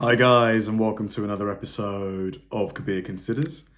Hi guys, and welcome to another episode of Kabir Considers.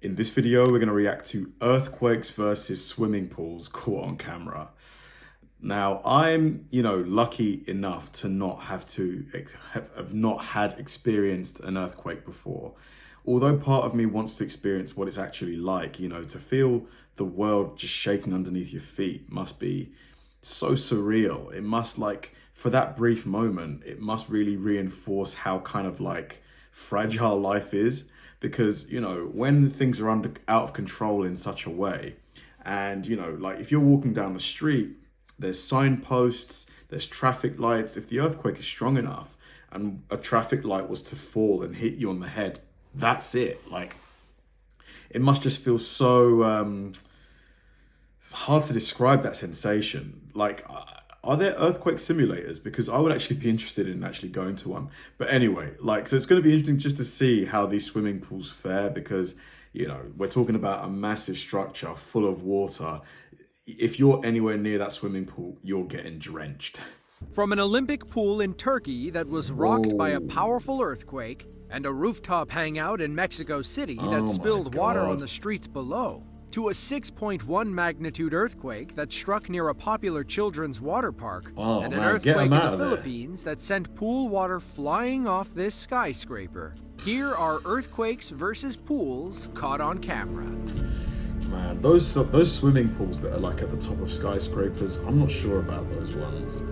In this video, we're going to react to earthquakes versus swimming pools caught on camera. Now, I'm, lucky enough to not have not had experienced an earthquake before. Although part of me wants to experience what it's actually like, to feel the world just shaking underneath your feet must be so surreal. It must for that brief moment, it must really reinforce how kind of fragile life is, because, when things are out of control in such a way, and, if you're walking down the street, there's signposts, there's traffic lights. If the earthquake is strong enough and a traffic light was to fall and hit you on the head, that's it. It must just feel so, it's hard to describe that sensation. Are there earthquake simulators? Because I would actually be interested in actually going to one. But anyway, so it's going to be interesting just to see how these swimming pools fare, because, we're talking about a massive structure full of water. If you're anywhere near that swimming pool, you're getting drenched. From an Olympic pool in Turkey that was rocked by a powerful earthquake, and a rooftop hangout in Mexico City that spilled water on the streets below, to a 6.1 magnitude earthquake that struck near a popular children's water park, and an earthquake in the Philippines that sent pool water flying off this skyscraper. Here are earthquakes versus pools caught on camera. Man, those swimming pools that are at the top of skyscrapers, I'm not sure about those ones.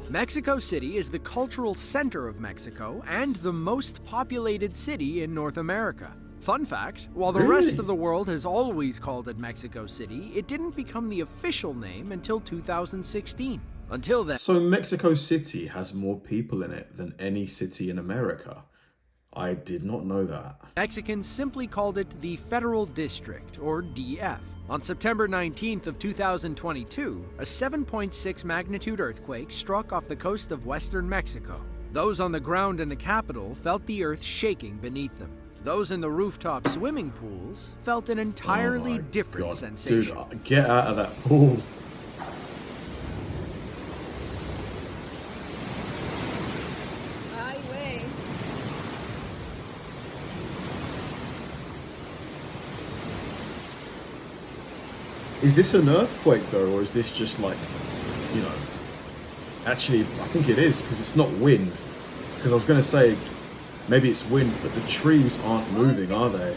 Mexico City is the cultural center of Mexico and the most populated city in North America. Fun fact, while the rest of the world has always called it Mexico City, it didn't become the official name until 2016. Until then... So Mexico City has more people in it than any city in America? I did not know that. Mexicans simply called it the Federal District, or DF. On September 19th of 2022, a 7.6 magnitude earthquake struck off the coast of western Mexico. Those on the ground in the capital felt the earth shaking beneath them. Those in the rooftop swimming pools felt an entirely different sensation. Dude, get out of that pool. Is this an earthquake though, or is this just actually I think it is, because it's not wind. Because I was going to say maybe it's wind, but the trees aren't moving, are they?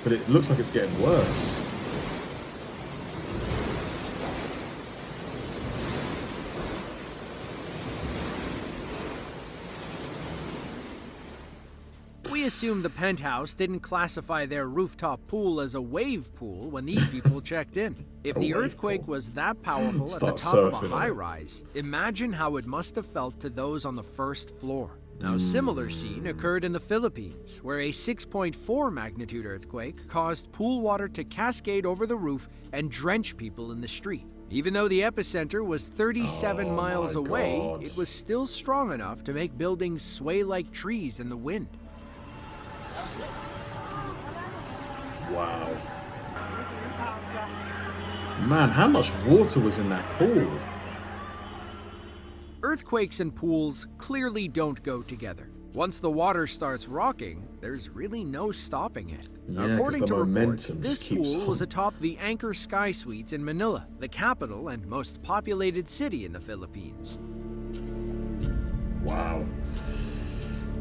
But it looks like it's getting worse. We assume the penthouse didn't classify their rooftop pool as a wave pool when these people checked in. If the earthquake was that powerful at the top of a high-rise, imagine how it must have felt to those on the first floor. Now, a similar scene occurred in the Philippines, where a 6.4 magnitude earthquake caused pool water to cascade over the roof and drench people in the street. Even though the epicenter was 37 miles away, it was still strong enough to make buildings sway like trees in the wind. Wow. Man, how much water was in that pool? Earthquakes and pools clearly don't go together. Once the water starts rocking, there's really no stopping it. Yeah, according to reports, this pool was on. atop the Anchor Sky Suites in Manila, the capital and most populated city in the Philippines. Wow.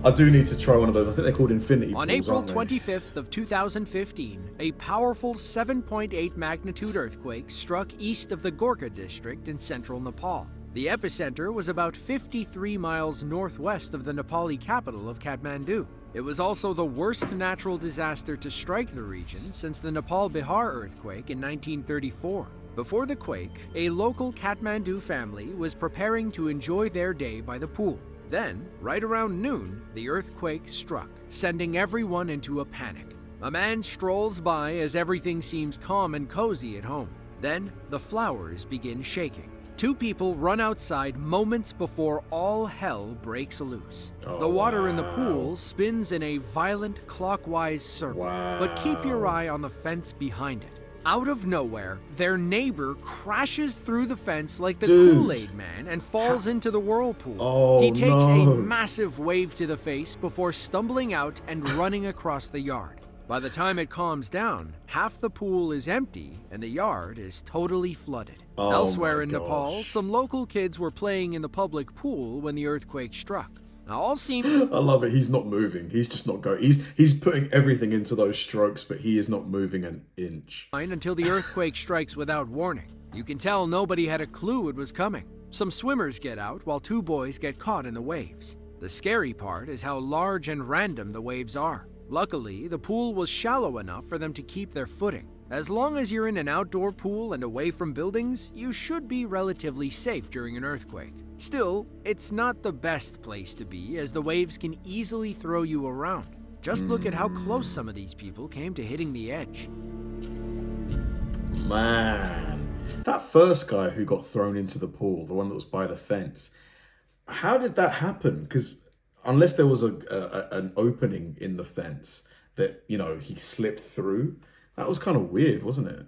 I do need to try one of those. I think they're called infinity pools, On April 25th of 2015, a powerful 7.8 magnitude earthquake struck east of the Gorkha district in central Nepal. The epicenter was about 53 miles northwest of the Nepali capital of Kathmandu. It was also the worst natural disaster to strike the region since the Nepal-Bihar earthquake in 1934. Before the quake, a local Kathmandu family was preparing to enjoy their day by the pool. Then, right around noon, the earthquake struck, sending everyone into a panic. A man strolls by as everything seems calm and cozy at home. Then, the flowers begin shaking. Two people run outside moments before all hell breaks loose. The water in the pool spins in a violent clockwise circle, but keep your eye on the fence behind it. Out of nowhere, their neighbor crashes through the fence like the Dude. Kool-Aid Man and falls into the whirlpool. Oh, he takes a no. massive wave to the face before stumbling out and running across the yard. By the time it calms down, half the pool is empty and the yard is totally flooded. Oh, Elsewhere my in Nepal, gosh. some local kids were playing in the public pool when the earthquake struck. Now, all seemed I love it. He's not moving. He's just not going. He's putting everything into those strokes, but he is not moving an inch. fine until the earthquake strikes without warning. You can tell nobody had a clue it was coming. Some swimmers get out while 2 boys get caught in the waves. The scary part is how large and random the waves are. Luckily, the pool was shallow enough for them to keep their footing. As long as you're in an outdoor pool and away from buildings, you should be relatively safe during an earthquake. Still, it's not the best place to be, as the waves can easily throw you around. Just look at how close some of these people came to hitting the edge. Man, that first guy who got thrown into the pool, the one that was by the fence, how did that happen? Because unless there was an opening in the fence that, you know, he slipped through, that was kind of weird, wasn't it?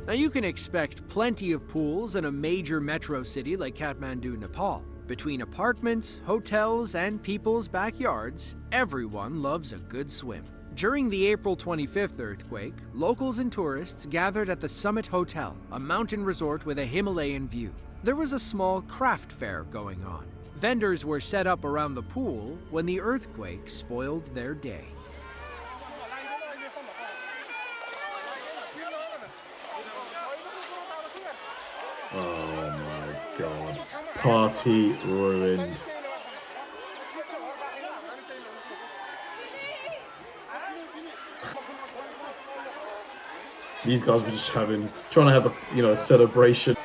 Now you can expect plenty of pools in a major metro city like Kathmandu, Nepal. Between apartments, hotels, and people's backyards, everyone loves a good swim. During the April 25th earthquake, locals and tourists gathered at the Summit Hotel, a mountain resort with a Himalayan view. There was a small craft fair going on. Vendors were set up around the pool when the earthquake spoiled their day. Oh my god. Party ruined. These guys were just trying to have a celebration.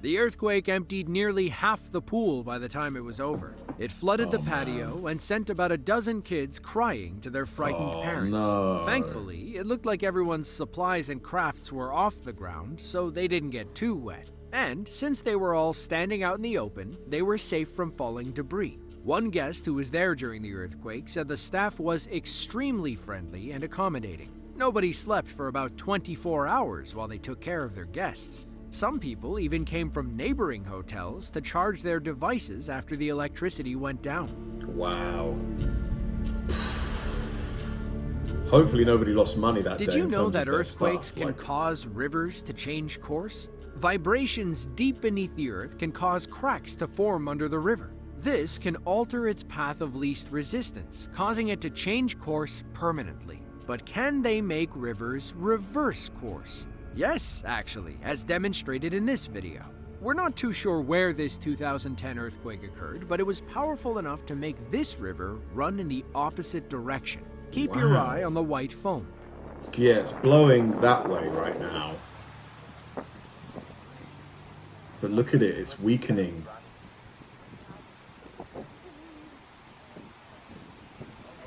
The earthquake emptied nearly half the pool by the time it was over. It flooded the patio and sent about a dozen kids crying to their frightened parents. No. Thankfully, it looked like everyone's supplies and crafts were off the ground, so they didn't get too wet. And since they were all standing out in the open, they were safe from falling debris. One guest who was there during the earthquake said the staff was extremely friendly and accommodating. Nobody slept for about 24 hours while they took care of their guests. Some people even came from neighboring hotels to charge their devices after the electricity went down. Wow. Hopefully nobody lost money that day. Did you in know terms that of their earthquakes stuff. can Like, cause rivers to change course? Vibrations deep beneath the earth can cause cracks to form under the river. This can alter its path of least resistance, causing it to change course permanently. But can they make rivers reverse course? Yes, actually, as demonstrated in this video. We're not too sure where this 2010 earthquake occurred, but it was powerful enough to make this river run in the opposite direction. Keep your Wow. eye on the white foam. yeah, it's blowing that way right now. But look at it, it's weakening.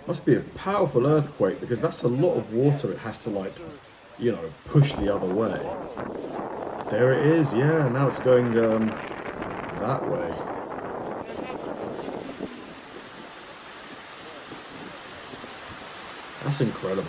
Must be a powerful earthquake because that's a lot of water it has to push the other way. There it is, yeah, now it's going that way. That's incredible.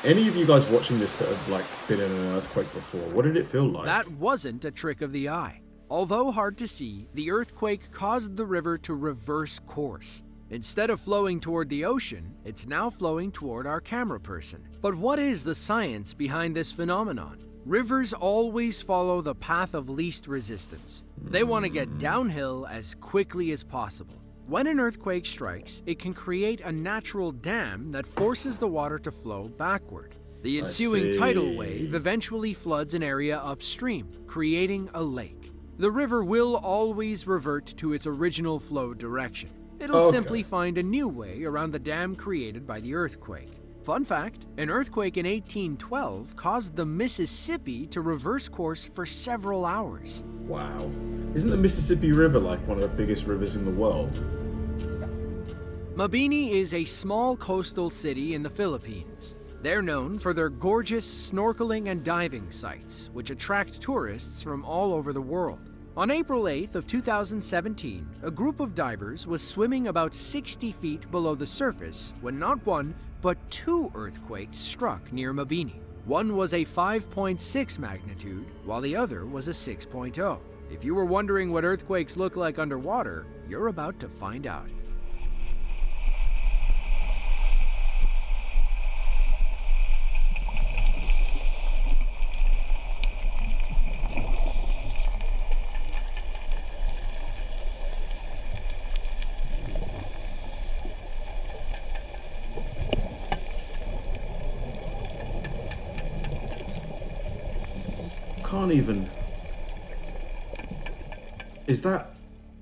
Any of you guys watching this that have been in an earthquake before, what did it feel like? That wasn't a trick of the eye. Although hard to see, the earthquake caused the river to reverse course. Instead of flowing toward the ocean, it's now flowing toward our camera person. But what is the science behind this phenomenon? Rivers always follow the path of least resistance. They want to get downhill as quickly as possible. When an earthquake strikes, it can create a natural dam that forces the water to flow backward. The ensuing tidal wave eventually floods an area upstream, creating a lake. The river will always revert to its original flow direction. It'll simply find a new way around the dam created by the earthquake. Fun fact, an earthquake in 1812 caused the Mississippi to reverse course for several hours. Wow. Isn't the Mississippi River one of the biggest rivers in the world? Mabini is a small coastal city in the Philippines. They're known for their gorgeous snorkeling and diving sites, which attract tourists from all over the world. On April 8th of 2017, a group of divers was swimming about 60 feet below the surface when not one, but two earthquakes struck near Mabini. One was a 5.6 magnitude, while the other was a 6.0. If you were wondering what earthquakes look like underwater, you're about to find out. Can't even. Is that?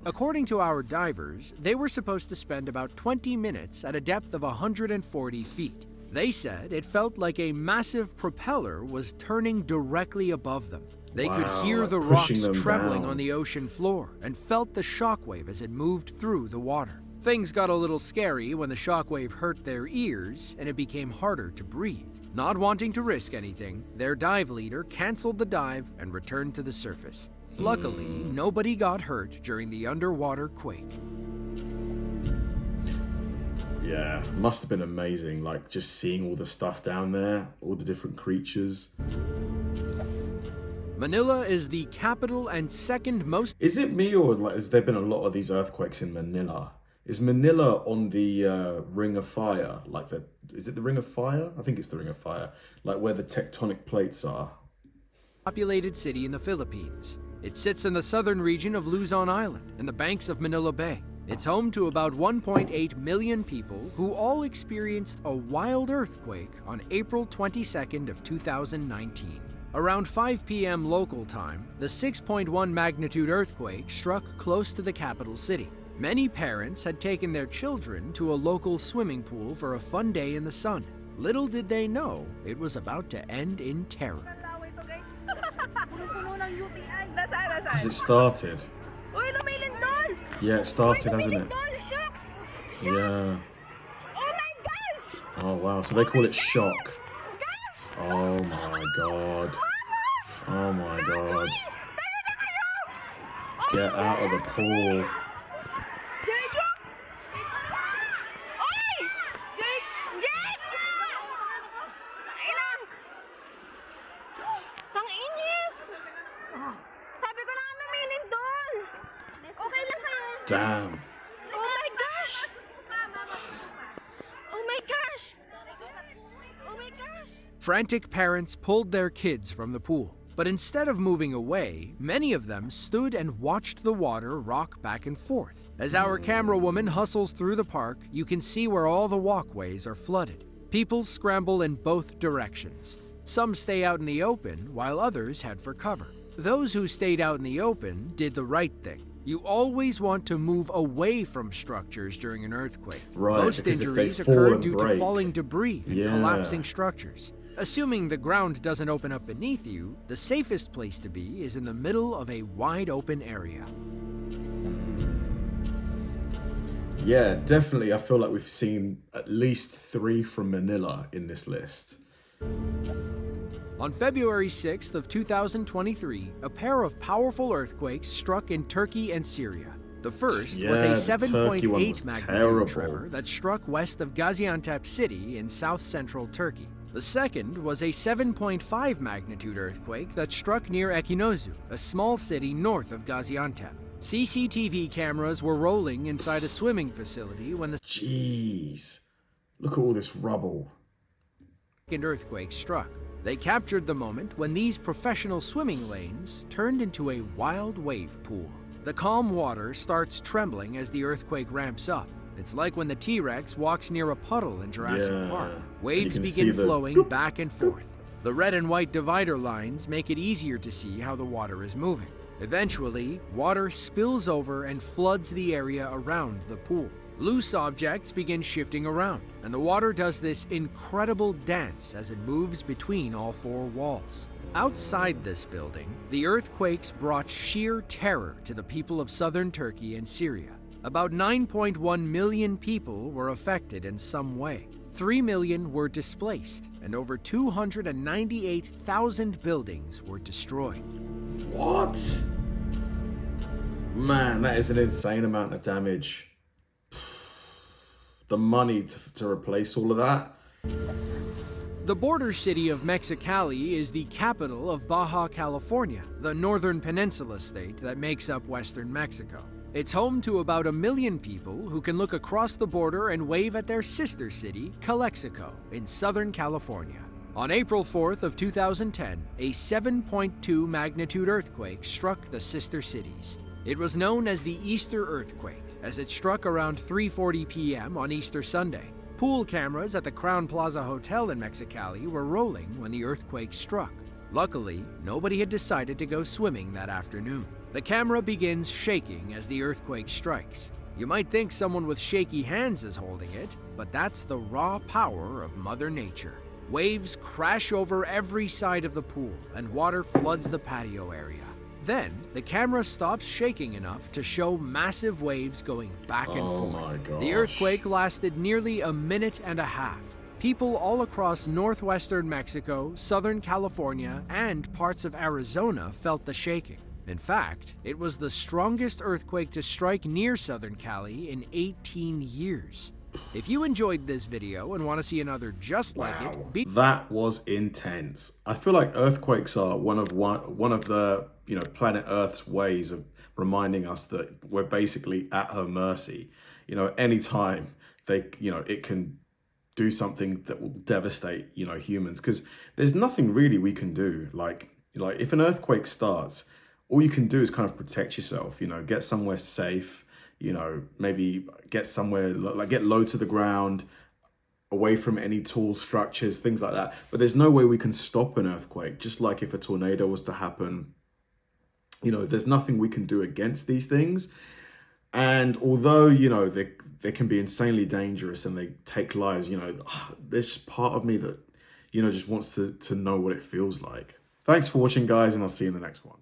According to our divers, they were supposed to spend about 20 minutes at a depth of 140 feet. They said it felt like a massive propeller was turning directly above them. They could hear the rocks trembling on the ocean floor and felt the shockwave as it moved through the water. Things got a little scary when the shockwave hurt their ears and it became harder to breathe. Not wanting to risk anything, their dive leader canceled the dive and returned to the surface. Luckily, nobody got hurt during the underwater quake. Yeah, must have been amazing, like just seeing all the stuff down there, all the different creatures. Manila is the capital and second most... Is it me, or like, has there been a lot of these earthquakes in Manila? Is Manila on the Ring of Fire? Like is it the Ring of Fire? I think it's the Ring of Fire. Like where the tectonic plates are. Populated city in the Philippines. It sits in the southern region of Luzon Island, in the banks of Manila Bay. It's home to about 1.8 million people who all experienced a wild earthquake on April 22nd of 2019. Around 5 p.m. local time, the 6.1 magnitude earthquake struck close to the capital city. Many parents had taken their children to a local swimming pool for a fun day in the sun. Little did they know it was about to end in terror. Has it started? Yeah, it started, hasn't it? Yeah. Oh wow, so they call it shock. Oh my god. Oh my god. Get out of the pool. Damn. Oh my gosh! Oh my gosh! Oh my gosh! Frantic parents pulled their kids from the pool, but instead of moving away, many of them stood and watched the water rock back and forth. As our camera woman hustles through the park, you can see where all the walkways are flooded. People scramble in both directions. Some stay out in the open, while others head for cover. Those who stayed out in the open did the right thing. You always want to move away from structures during an earthquake. Right, most injuries occur due to falling debris and collapsing structures. Assuming the ground doesn't open up beneath you, the safest place to be is in the middle of a wide open area. Yeah, definitely. I feel like we've seen at least 3 from Manila in this list. On February 6th of 2023, a pair of powerful earthquakes struck in Turkey and Syria. The first was a 7.8 magnitude tremor that struck west of Gaziantep city in south-central Turkey. The second was a 7.5 magnitude earthquake that struck near Equinozu, a small city north of Gaziantep. CCTV cameras were rolling inside a swimming facility when the Jeez, look at all this rubble. second earthquake struck. They captured the moment when these professional swimming lanes turned into a wild wave pool. The calm water starts trembling as the earthquake ramps up. It's like when the T-Rex walks near a puddle in Jurassic Park. Waves begin flowing back and forth. The red and white divider lines make it easier to see how the water is moving. Eventually, water spills over and floods the area around the pool. Loose objects begin shifting around, and the water does this incredible dance as it moves between all 4 walls. Outside this building, the earthquakes brought sheer terror to the people of southern Turkey and Syria. About 9.1 million people were affected in some way. 3 million were displaced, and over 298,000 buildings were destroyed. What? Man, that is an insane amount of damage. The money to replace all of that. The border city of Mexicali is the capital of Baja California, the northern peninsula state that makes up western Mexico. It's home to about 1 million people who can look across the border and wave at their sister city, Calexico, in Southern California. On April 4th of 2010, a 7.2 magnitude earthquake struck the sister cities. It was known as the Easter Earthquake, as it struck around 3:40 p.m. on Easter Sunday. Pool cameras at the Crown Plaza Hotel in Mexicali were rolling when the earthquake struck. Luckily, nobody had decided to go swimming that afternoon. The camera begins shaking as the earthquake strikes. You might think someone with shaky hands is holding it, but that's the raw power of Mother Nature. Waves crash over every side of the pool, and water floods the patio area. Then, the camera stops shaking enough to show massive waves going back and forth. My gosh. The earthquake lasted nearly 1.5 minutes. People all across northwestern Mexico, Southern California, and parts of Arizona felt the shaking. In fact, it was the strongest earthquake to strike near Southern Cali in 18 years. If you enjoyed this video and want to see another just like it, that was intense. I feel like earthquakes are one of the planet Earth's ways of reminding us that we're basically at her mercy. Anytime it can do something that will devastate humans, because there's nothing really we can do. Like if an earthquake starts, all you can do is kind of protect yourself. Get somewhere safe. Maybe get somewhere, get low to the ground, away from any tall structures, things like that. But there's no way we can stop an earthquake. Just like if a tornado was to happen, there's nothing we can do against these things. And although, they can be insanely dangerous and they take lives, there's just part of me that, just wants to know what it feels like. Thanks for watching, guys, and I'll see you in the next one.